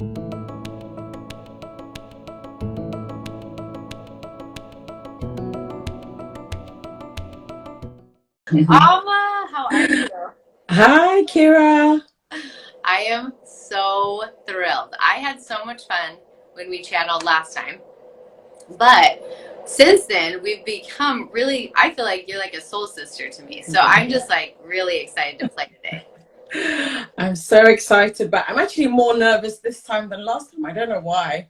Amma, how are you? Hi, Keira. I am so thrilled. I had so much fun when we channeled last time. But since then, we've become really, I feel like you're like a soul sister to me. So I'm just like really excited to play today. I'm so excited, but I'm actually more nervous this time than last time. I don't know why.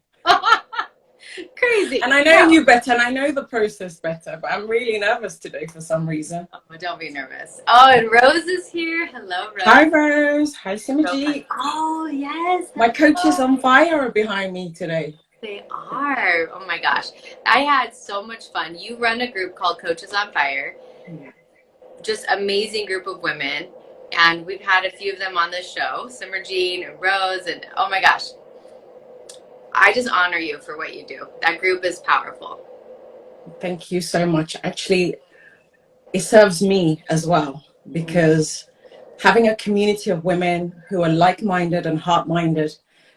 Crazy. And I know No. you better, and I know the process better, but I'm really nervous today for some reason. Oh, don't be nervous. Oh, and Rose is here. Hello, Hi, Rose. Rose. Hi, Girlfriend. Simoji. Oh, yes. My coaches Hello. on fire are behind me today. They are. Oh my gosh. I had so much fun. You run a group called Coaches on Fire. Yeah. Just amazing group of women, and we've had a few of them on the show, Summer Jean and Rose, and oh my gosh, I just honor you for what you do. That group is powerful. Thank you so much. Actually, it serves me as well because having a community of women who are like-minded and heart-minded,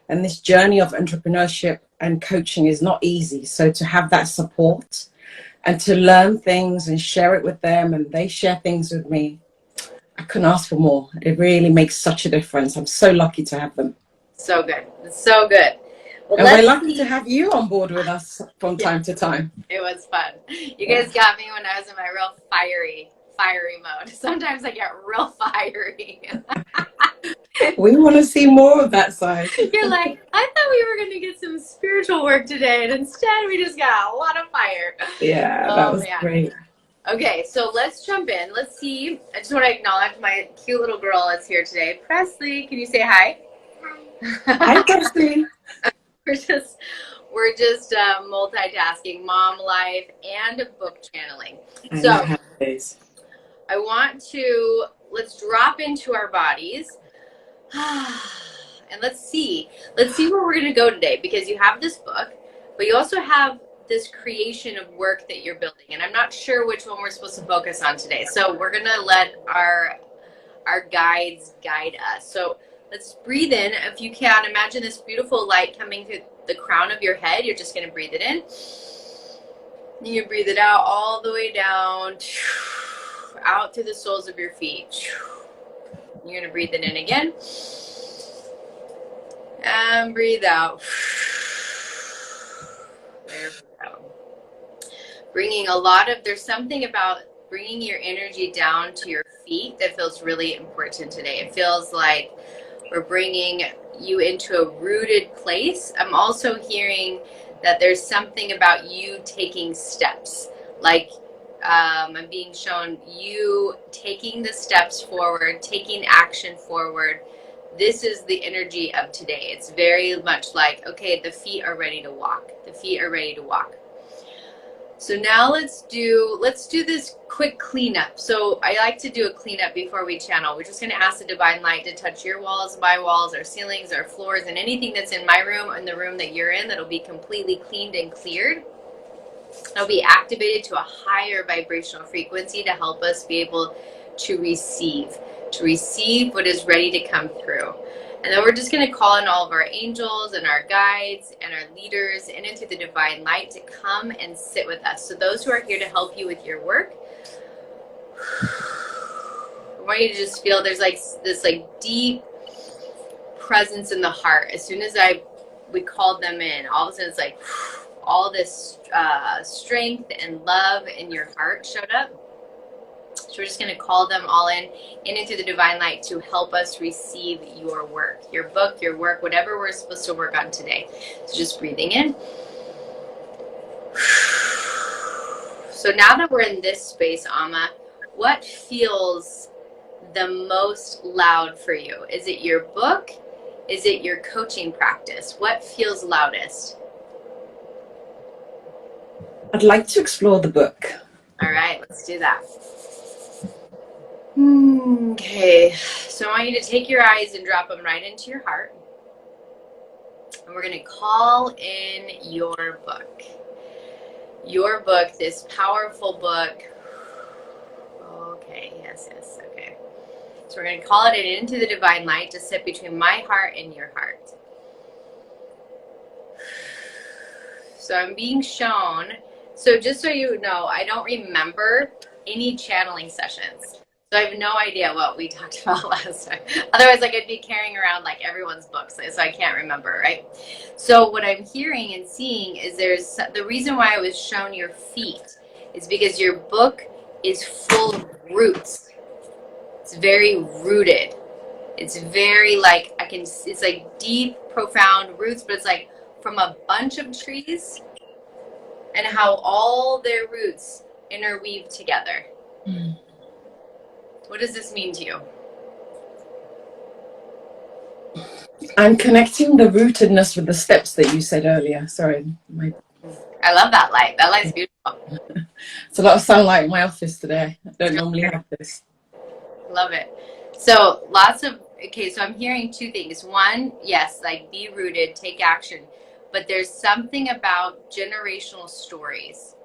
and this journey of entrepreneurship and coaching is not easy. So to have that support and to learn things and share it with them, and they share things with me, I couldn't ask for more. It really makes such a difference. I'm so lucky to have them. So good. So good. Well, And we're let's lucky to see. have you on board with us from Yeah, time to time. it was fun. You Yeah. guys got me when I was in my real fiery mode. Sometimes I get real fiery. We want to see more of that side. You're like, I thought we were going to get some spiritual work today, and instead we just got a lot of fire. Yeah, that Oh was man. great. Okay, so let's jump in. Let's see. I just want to acknowledge my cute little girl that's here today. Presley, can you say hi? Hi, Hi. Kirsty. we're just we're just multitasking, mom life and book channeling. I know So how it is. I want to let's drop into our bodies, and let's see where we're going to go today, because you have this book, but you also have this creation of work that you're building, and I'm not sure which one we're supposed to focus on today, so we're going to let our guides guide us. So let's breathe in. If you can, imagine this beautiful light coming through the crown of your head. You're just going to breathe it in. You breathe it out all the way down, out through the soles of your feet. You're going to breathe it in again. And breathe out. There we go. Bringing a lot of, there's something about bringing your energy down to your feet that feels really important today. It feels like we're bringing you into a rooted place. I'm also hearing that there's something about you taking steps. Like I'm being shown you taking the steps forward, taking action forward. This is the energy of today. It's very much like, okay, the feet are ready to walk. The feet are ready to walk. So now let's do this quick cleanup. So I like to do a cleanup before we channel. We're just going to ask the divine light to touch your walls, my walls, our ceilings, our floors, and anything that's in my room and the room that you're in that'll be completely cleaned and cleared. It'll be activated to a higher vibrational frequency to help us be able to receive what is ready to come through. And then we're just going to call in all of our angels and our guides and our leaders in and through the divine light to come and sit with us. So those who are here to help you with your work, I want you to just feel there's like this like deep presence in the heart. As soon as we called them in, all of a sudden it's like all this strength and love in your heart showed up. So we're just going to call them all in and through the divine light to help us receive your work, your book, your work, whatever we're supposed to work on today. So just breathing in. So now that we're in this space, Amma, what feels the most loud for you? Is it your book? Is it your coaching practice? What feels loudest? I'd like to explore the book. All right, let's do that. Okay, so I want you to take your eyes and drop them right into your heart. And we're going to call in your book. Your book, this powerful book. Okay, yes, okay. So we're going to call it into the divine light to sit between my heart and your heart. So I'm being shown. So just so you know, I don't remember any channeling sessions. So I have no idea what we talked about last time. Otherwise, like I'd be carrying around like everyone's books, so I can't remember, right? So what I'm hearing and seeing is there's the reason why I was shown your feet is because your book is full of roots. It's very rooted. It's very like it's like deep, profound roots, but it's like from a bunch of trees and how all their roots interweave together. Mm. What does this mean to you? I'm connecting the rootedness with the steps that you said earlier. Sorry. I love that light. That light's beautiful. It's a lot of sunlight in my office today. I don't normally have this. Love it. So so I'm hearing two things. One, yes, like be rooted, take action. But there's something about generational stories.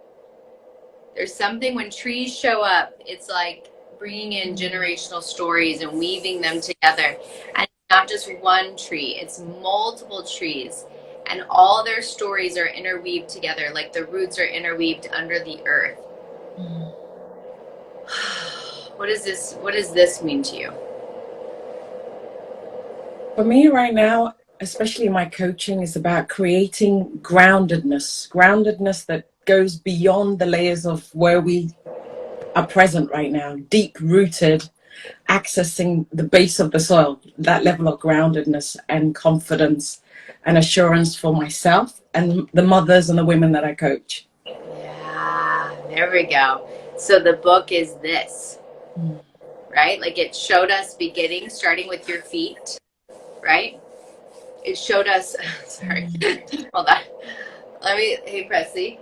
There's something when trees show up, it's like bringing in generational stories and weaving them together. And not just one tree, it's multiple trees. And all their stories are interweaved together, like the roots are interweaved under the earth. Mm. What does this mean to you? For me right now, especially my coaching, is about creating groundedness that goes beyond the layers of where we are present right now, deep rooted, accessing the base of the soil, that level of groundedness and confidence and assurance for myself and the mothers and the women that I coach. Yeah, there we go. So the book is this, right? Like it showed us starting with your feet, right? It showed us, sorry, hold on. Hey Presley,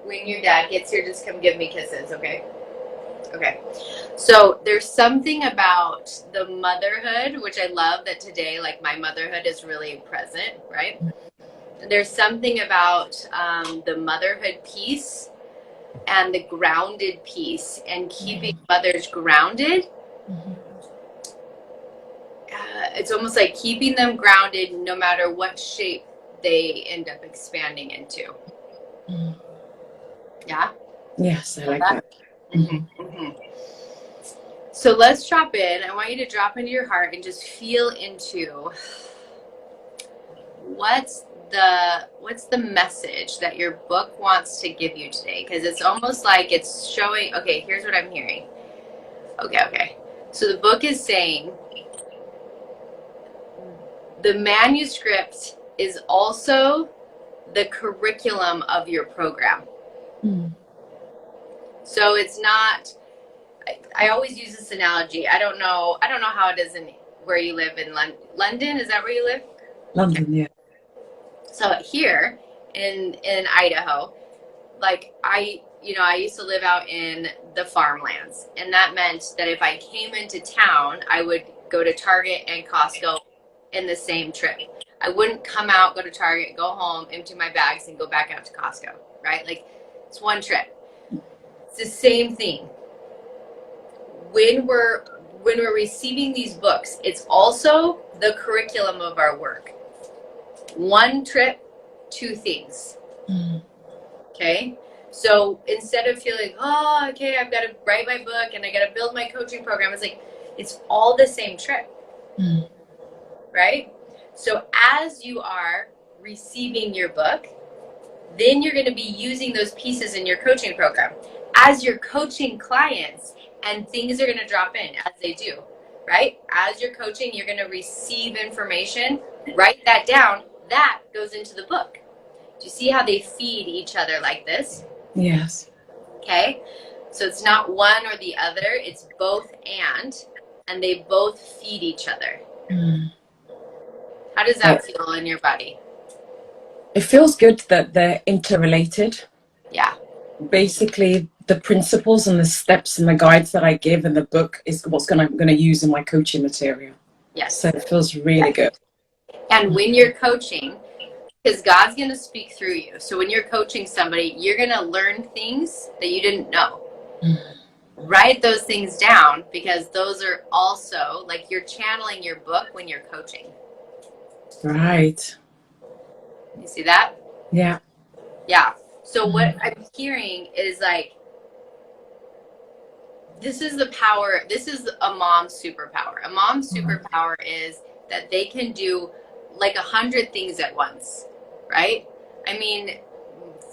when your dad gets here, just come give me kisses, okay? Okay. So there's something about the motherhood, which I love that today, like my motherhood is really present, right? There's something about the motherhood piece and the grounded piece and keeping mothers grounded. It's almost like keeping them grounded no matter what shape they end up expanding into. Yeah? Yes, I like that. Mm-hmm. Mm-hmm. So let's drop in. I want you to drop into your heart and just feel into what's the message that your book wants to give you today, because it's almost like it's showing, okay, here's what I'm hearing. Okay. So the book is saying the manuscript is also the curriculum of your program. So it's not, I always use this analogy. I don't know how it is in where you live in London. Is that where you live? London, yeah. So here in Idaho, like I used to live out in the farmlands, and that meant that if I came into town, I would go to Target and Costco in the same trip. I wouldn't come out, go to Target, go home, empty my bags, and go back out to Costco, right? Like it's one trip. It's the same thing. When we're receiving these books, it's also the curriculum of our work. One trip, two things. Okay? So instead of feeling, oh, okay, I've got to write my book and I got to build my coaching program, it's like, it's all the same trip. Right? So as you are receiving your book, then you're going to be using those pieces in your coaching program. As you're coaching clients, and things are going to drop in as they do, right? As you're coaching, you're going to receive information, write that down, that goes into the book. Do you see how they feed each other like this? Yes. Okay, so it's not one or the other, it's both and they both feed each other. How does that feel in your body? It feels good that they're interrelated. Yeah. Basically, the principles and the steps and the guides that I give in the book is what's I'm going to use in my coaching material. Yes. So it feels really good. And when you're coaching, because God's going to speak through you. So when you're coaching somebody, you're going to learn things that you didn't know. Write those things down, because those are also like you're channeling your book when you're coaching. Right. You see that? Yeah. Yeah. So what I'm hearing is like, this is the power. This is a mom's superpower. A mom's superpower is that they can do like 100 things at once, right? I mean,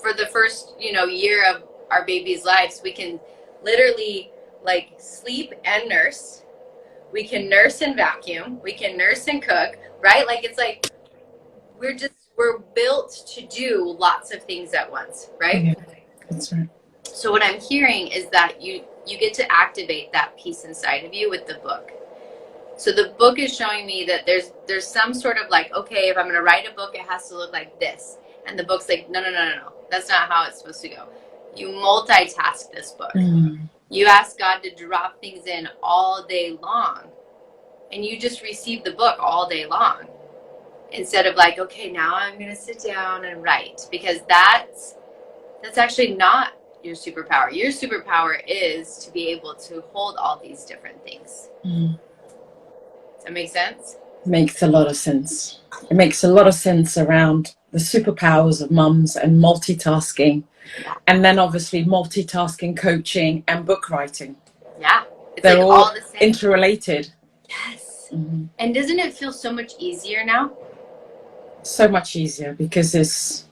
for the first, year of our baby's lives, we can literally like sleep and nurse. We can nurse and vacuum. We can nurse and cook, right? Like it's like we're built to do lots of things at once, right? Yeah, that's right. So what I'm hearing is that you get to activate that piece inside of you with the book. So the book is showing me that there's some sort of like, okay, if I'm going to write a book, it has to look like this. And the book's like, no. That's not how it's supposed to go. You multitask this book. You ask God to drop things in all day long. And you just receive the book all day long. Instead of like, okay, now I'm going to sit down and write. Because that's actually not your superpower. Your superpower is to be able to hold all these different things. Does that make sense? Makes a lot of sense. It makes a lot of sense around the superpowers of mums and multitasking. And then obviously multitasking, coaching and book writing. Yeah. It's They're like all the same. Interrelated. Yes. And doesn't it feel so much easier now? So much easier because it's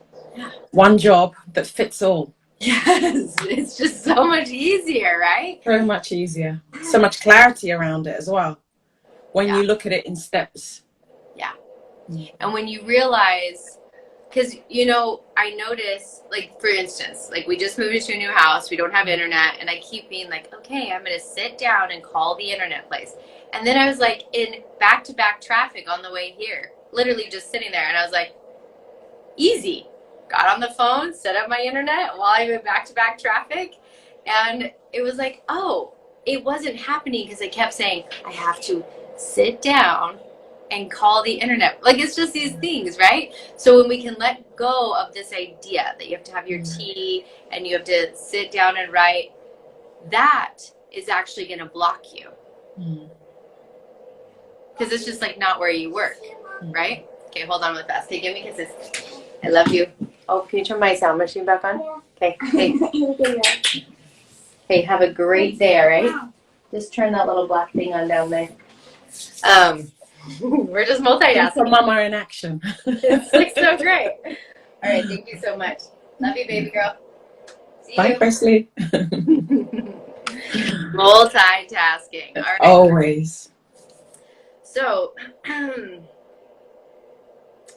one job that fits all. Yes. It's just so much easier, right? So much easier. So much clarity around it as well. When you look at it in steps. Yeah. And when you realize, because, I notice, like, for instance, like we just moved into a new house. We don't have internet. And I keep being like, okay, I'm going to sit down and call the internet place. And then I was like in back-to-back traffic on the way here, literally just sitting there. And I was like, easy. Got on the phone, set up my internet while I'm in back-to-back traffic. And it was like, oh, it wasn't happening because I kept saying, I have to sit down and call the internet. Like, it's just these things, right? So when we can let go of this idea that you have to have your tea and you have to sit down and write, that is actually going to block you. Because it's just like not where you work, right? Okay, hold on really fast. Hey, give me kisses. I love you. Oh, can you turn my sound machine back on? Okay. Hey, have a great day, all right? Just turn that little black thing on down there. We're just multitasking. For mama in action. It's like so great. All right, thank you so much. Love you, baby girl. See Bye, you. Presley. Multitasking. All right. Always. So,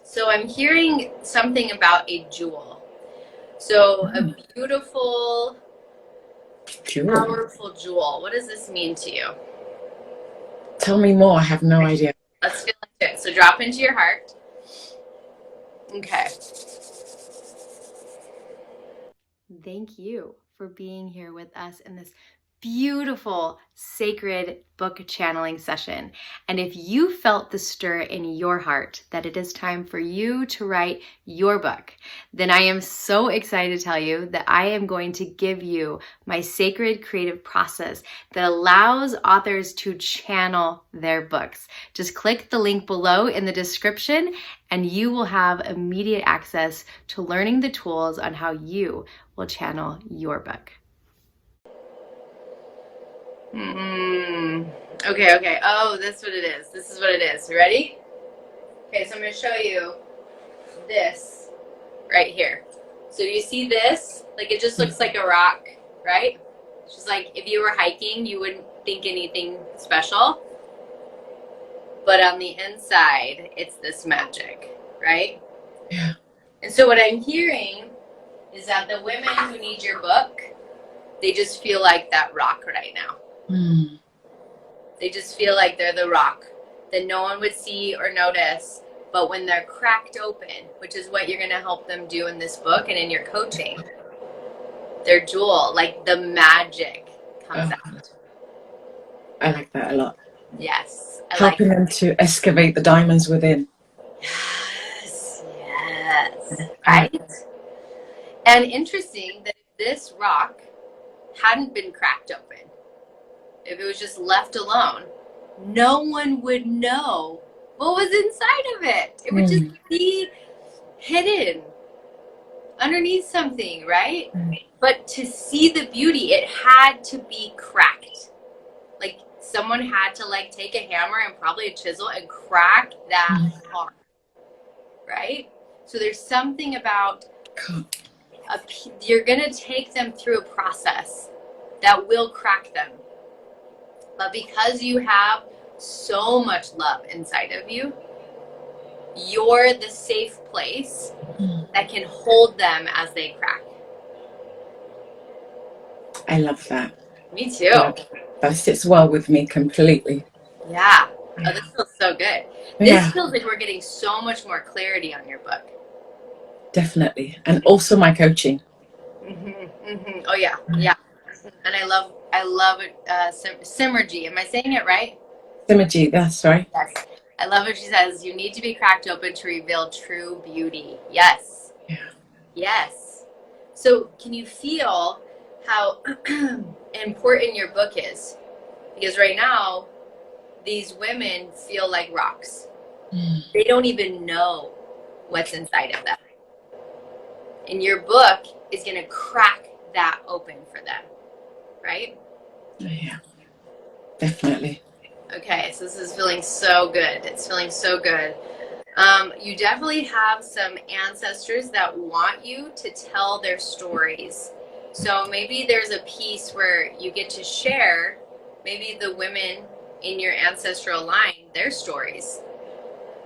so I'm hearing something about a jewel. So a beautiful, powerful jewel. What does this mean to you? Tell me more. I have no idea. Let's feel into it. So drop into your heart. Okay. Thank you for being here with us in this beautiful, sacred book channeling session. And if you felt the stir in your heart that it is time for you to write your book, then I am so excited to tell you that I am going to give you my sacred creative process that allows authors to channel their books. Just click the link below in the description and you will have immediate access to learning the tools on how you will channel your book. Okay. Oh, that's what it is. This is what it is. You ready? Okay, so I'm going to show you this right here. So you see this? Like, it just looks like a rock, right? It's just like if you were hiking, you wouldn't think anything special. But on the inside, it's this magic, right? Yeah. And so what I'm hearing is that the women who need your book, they just feel like that rock right now. They just feel like they're the rock that no one would see or notice, but when they're cracked open, which is what you're going to help them do in this book and in your coaching, their jewel, like the magic comes out. I like that a lot. Yes. Helping them to excavate the diamonds within. Yes. Right? And interesting that if this rock hadn't been cracked open, if it was just left alone, no one would know what was inside of it. It would just be hidden. underneath something, right? But to see the beauty, it had to be cracked. Like someone had to like take a hammer and probably a chisel and crack that hard, right? So there's something about you're gonna take them through a process that will crack them. But because you have so much love inside of you, you're the safe place that can hold them as they crack. I love that. Me too. That sits well with me completely. Yeah. Oh, this feels so good. This feels like we're getting so much more clarity on your book. Definitely. And also my coaching. Oh yeah. Yeah. And I love it. Symergy. Am I saying it right? Symergy, that's right. Yes. I love what she says. You need to be cracked open to reveal true beauty. Yes. Yeah. Yes. So can you feel how important your book is? Because right now, these women feel like rocks. They don't even know what's inside of them. And your book is going to crack that open for them, right? Yeah, definitely. Okay, so this is feeling so good. It's feeling so good. You definitely have some ancestors that want you to tell their stories. So maybe there's a piece where you get to share maybe the women in your ancestral line, their stories,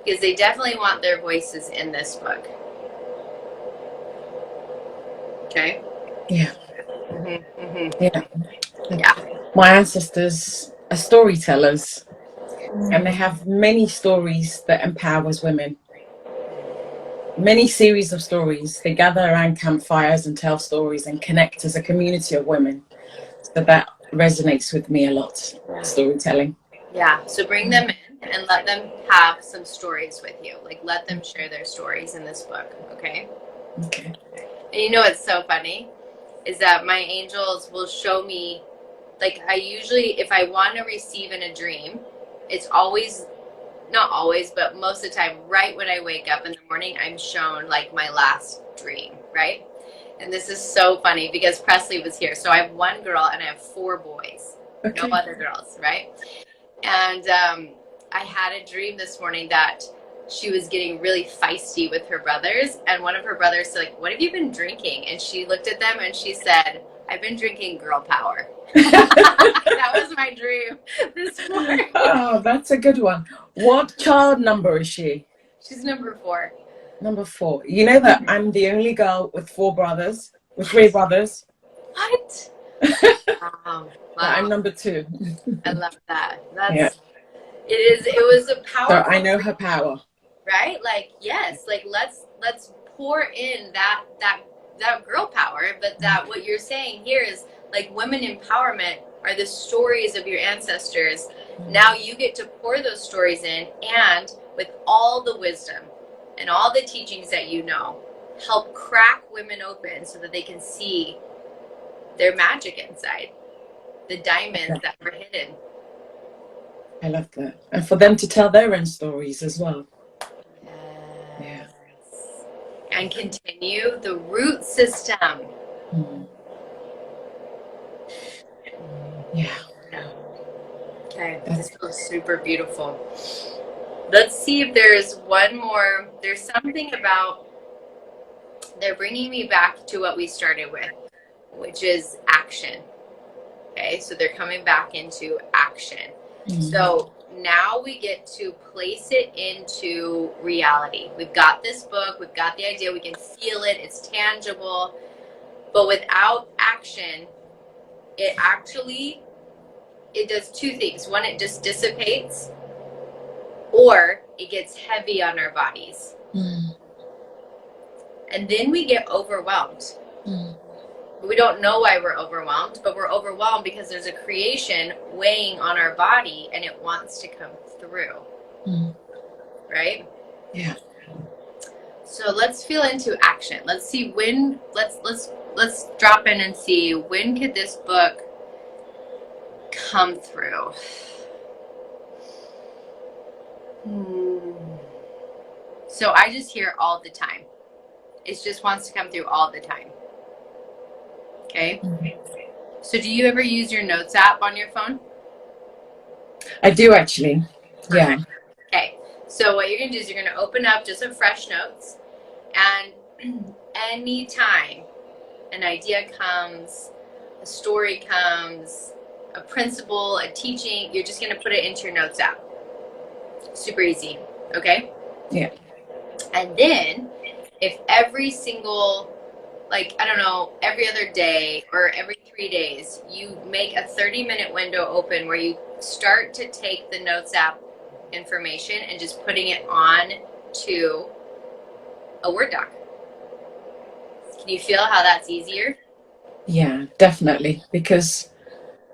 because they definitely want their voices in this book. Okay? Yeah. Yeah. Yeah. My ancestors are storytellers, and they have many stories that empowers women. Many series of stories. They gather around campfires and tell stories and connect as a community of women. So that resonates with me a lot, storytelling. Yeah, so bring them in and let them have some stories with you. Like, let them share their stories in this book, okay? Okay. And you know what's so funny is that my angels will show me, like, I usually, if I want to receive in a dream, it's always, not always, but most of the time, right when I wake up in the morning, I'm shown, like, my last dream, right? And this is so funny because Presley was here. So I have one girl and I have 4 boys, no other girls, right? And I had a dream this morning that she was getting really feisty with her brothers. And one of her brothers said, like, what have you been drinking? And she looked at them and she said, I've been drinking girl power. That was my dream this morning. Oh, that's a good one. What child number is she? She's number 4. Number 4. You know that I'm the only girl with 4 brothers, with 3 brothers. What? Wow. I'm number 2. I love that. It was a powerful. So I know her power. Right? Like, yes, like let's pour in that girl power, but that what you're saying here is like women empowerment are the stories of your ancestors. Now you get to pour those stories in, and with all the wisdom and all the teachings that you know, help crack women open so that they can see their magic inside, the diamonds that were hidden. I love that. And for them to tell their own stories as well. Yeah. And continue the root system. Yeah. Okay, this feels super beautiful. Let's see if there's one more. There's something about, they're bringing me back to what we started with, which is action. Okay, so they're coming back into action. So now we get to place it into reality. We've got this book, we've got the idea, we can feel it, it's tangible. But without action, it does 2 things. One, it just dissipates, or it gets heavy on our bodies. And then we get overwhelmed. We don't know why we're overwhelmed, but we're overwhelmed because there's a creation weighing on our body and it wants to come through. Right? Yeah. So let's feel into action. Let's see when, let's drop in and see when could this book come through. So I just hear all the time. It just wants to come through all the time. Okay. Mhm. So do you ever use your notes app on your phone? I do actually. Yeah. Perfect. Okay. So what you're going to do is you're going to open up just a fresh notes, and anytime an idea comes, a story comes, a principle, a teaching, you're just going to put it into your notes app. Super easy. Okay. Yeah. And then if every single, like, I don't know, every other day or every 3 days, you make a 30-minute window open where you start to take the notes app information and just putting it on to a Word doc. Can you feel how that's easier? Yeah, definitely. Because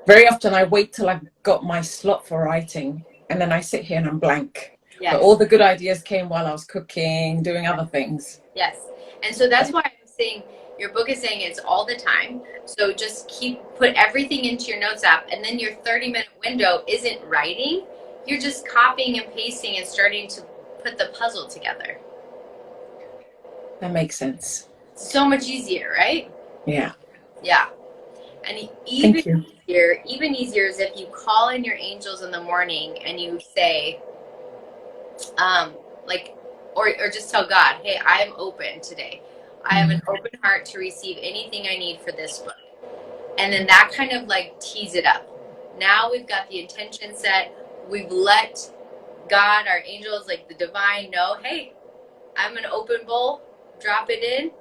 very often I wait till I've got my slot for writing and then I sit here and I'm blank. But Yes. all the good ideas came while I was cooking, doing other things. Yes. And so that's why I'm saying your book is saying it's all the time. So just put everything into your notes app, and then your 30-minute window isn't writing. You're just copying and pasting and starting to put the puzzle together. That makes sense. So much easier, right? Yeah. Yeah. And Thank you. even easier is if you call in your angels in the morning and you say, like, or just tell God, hey, I am open today. I have an open heart to receive anything I need for this book. And then that kind of like tees it up. Now we've got the intention set. We've let God, our angels, like the divine, know, hey, I'm an open bowl. Drop it in.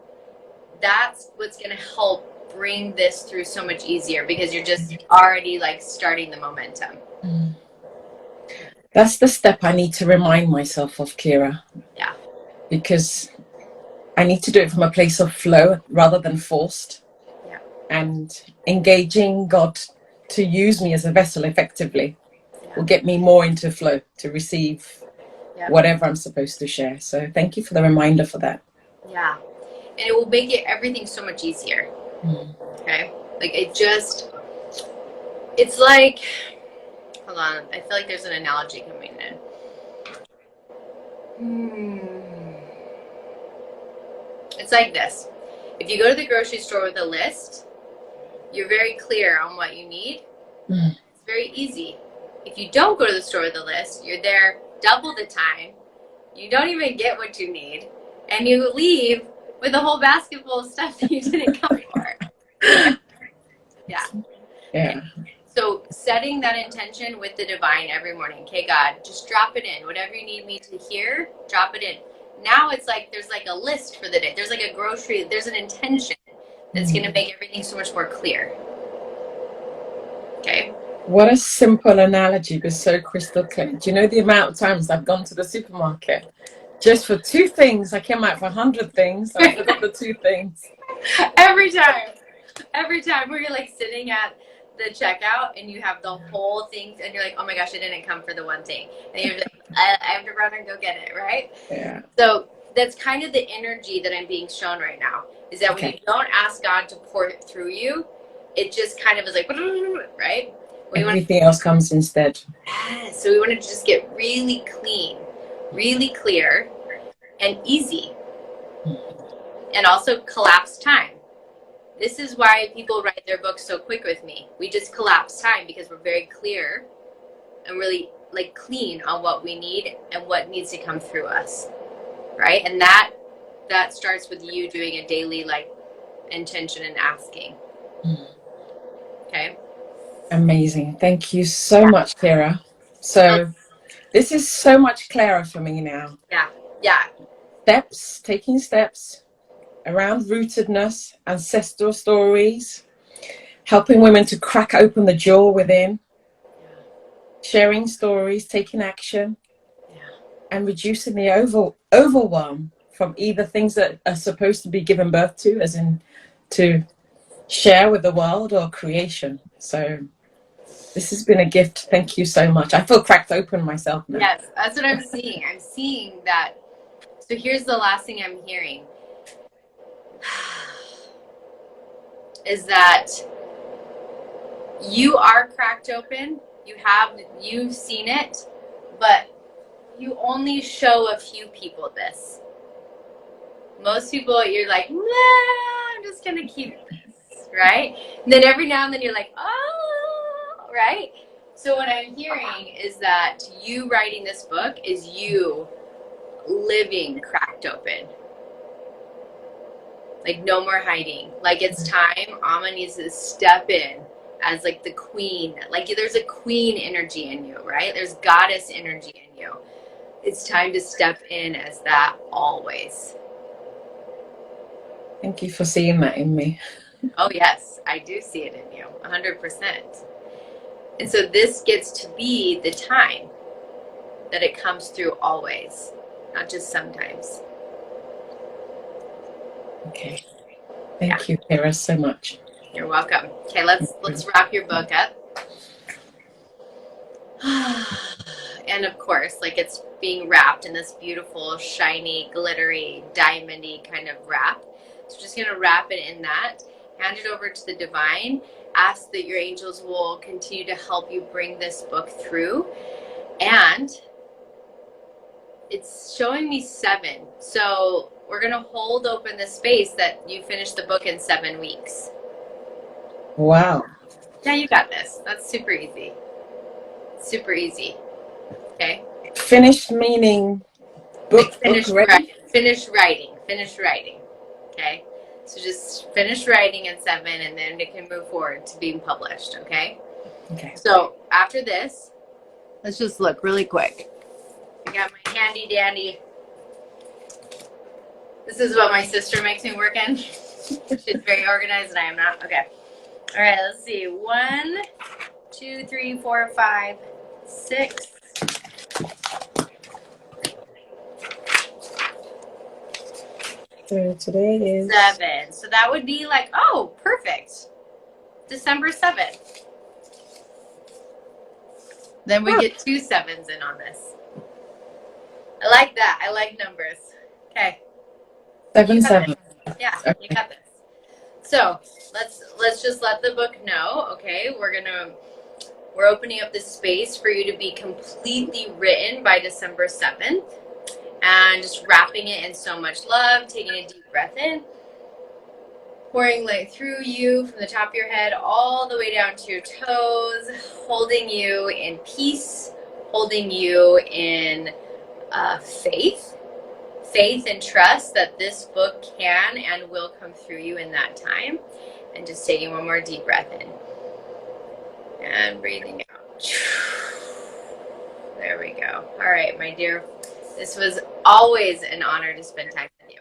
That's what's going to help bring this through so much easier, because you're just already like starting the momentum. That's the step I need to remind myself of, Keira. Yeah. Because I need to do it from a place of flow rather than forced. Yeah. And engaging God to use me as a vessel effectively will get me more into flow to receive whatever I'm supposed to share. So thank you for the reminder for that. Yeah. And it will make everything so much easier. Okay. Like it's like, hold on. I feel like there's an analogy coming in. It's like this. If you go to the grocery store with a list, you're very clear on what you need. It's very easy. If you don't go to the store with a list, you're there double the time. You don't even get what you need. And you leave with a whole basket full of stuff that you didn't come for. Yeah. Yeah. So setting that intention with the divine every morning. Okay, God, just drop it in. Whatever you need me to hear, drop it in. Now it's like there's like a list for the day. There's like a grocery, there's an intention that's going to make everything so much more clear. Okay. What a simple analogy, but so crystal clear. Do you know the amount of times I've gone to the supermarket just for 2 things? I came out for 100 things and I forgot the 2 things. Every time where you're like sitting at the checkout and you have the whole thing and you're like, oh my gosh, I didn't come for the one thing. And you're like, I have to run and go get it, right? Yeah. So that's kind of the energy that I'm being shown right now, is that when you don't ask God to pour it through you, it just kind of is like, right? Everything else comes instead. So we want to just get really clean, really clear, and easy. And also collapse time. This is why people write their books so quick with me. We just collapse time because we're very clear and really like clean on what we need and what needs to come through us, right? And that starts with you doing a daily like intention and asking. Okay. Amazing. Thank you so much, Keira. So this is so much clearer for me now. Yeah. Taking steps around rootedness, ancestral stories, helping women to crack open the jaw within, sharing stories, taking action, and reducing the overwhelm from either things that are supposed to be given birth to, as in to share with the world, or creation. So this has been a gift. Thank you so much. I feel cracked open myself now. Yes, that's what I'm seeing. I'm seeing that. So here's the last thing I'm hearing. Is that you are cracked open. You've seen it, but you only show a few people this. Most people, you're like, nah, I'm just going to keep this, right? And then every now and then you're like, oh, right? So what I'm hearing is that you writing this book is you living cracked open. Like, no more hiding. Like, it's time. Amma needs to step in as, like, the queen. Like, there's a queen energy in you, right? There's goddess energy in you. It's time to step in as that always. Thank you for seeing that in me. Oh, yes. I do see it in you. 100%. And so this gets to be the time that it comes through always, not just sometimes. Okay. Thank you, Keira, so much. You're welcome. Okay, let's wrap your book up. And of course, like, it's being wrapped in this beautiful, shiny, glittery, diamondy kind of wrap. So just gonna wrap it in that, hand it over to the divine, ask that your angels will continue to help you bring this book through. And it's showing me 7. So we're gonna hold open the space that you finish the book in 7 weeks. Wow. Yeah, you got this. That's super easy. Super easy. Okay. Finished meaning book ready? Finish writing. Okay. So just finish writing in 7 and then it can move forward to being published. Okay. Okay. So after this, let's just look really quick. I got my handy dandy. This is what my sister makes me work in. She's very organized and I am not. Okay. All right, let's see. 1, 2, 3, 4, 5, 6. So today is 7. So that would be like, oh, perfect. December 7th. Then we get 2 7s in on this. I like that. I like numbers. Okay. 7/7. Yeah, Okay. you got this. So let's just let the book know. Okay, we're opening up this space for you to be completely written by December 7th, and just wrapping it in so much love, taking a deep breath in, pouring light through you from the top of your head all the way down to your toes, holding you in peace, holding you in faith and trust that this book can and will come through you in that time. And just taking one more deep breath in and breathing out. There we go. All right, my dear, this was always an honor to spend time with you.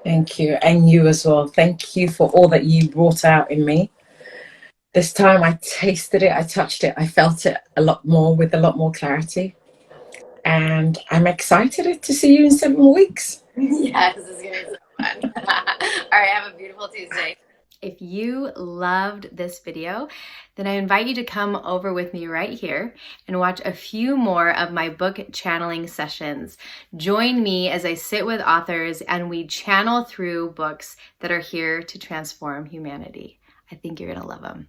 Thank you. And you as well. Thank you for all that you brought out in me. This time I tasted it, I touched it, I felt it a lot more with a lot more clarity. And I'm excited to see you in 7 weeks. Yes, this is going to be so fun. All right, have a beautiful Tuesday. If you loved this video, then I invite you to come over with me right here and watch a few more of my book channeling sessions. Join me as I sit with authors and we channel through books that are here to transform humanity. I think you're going to love them.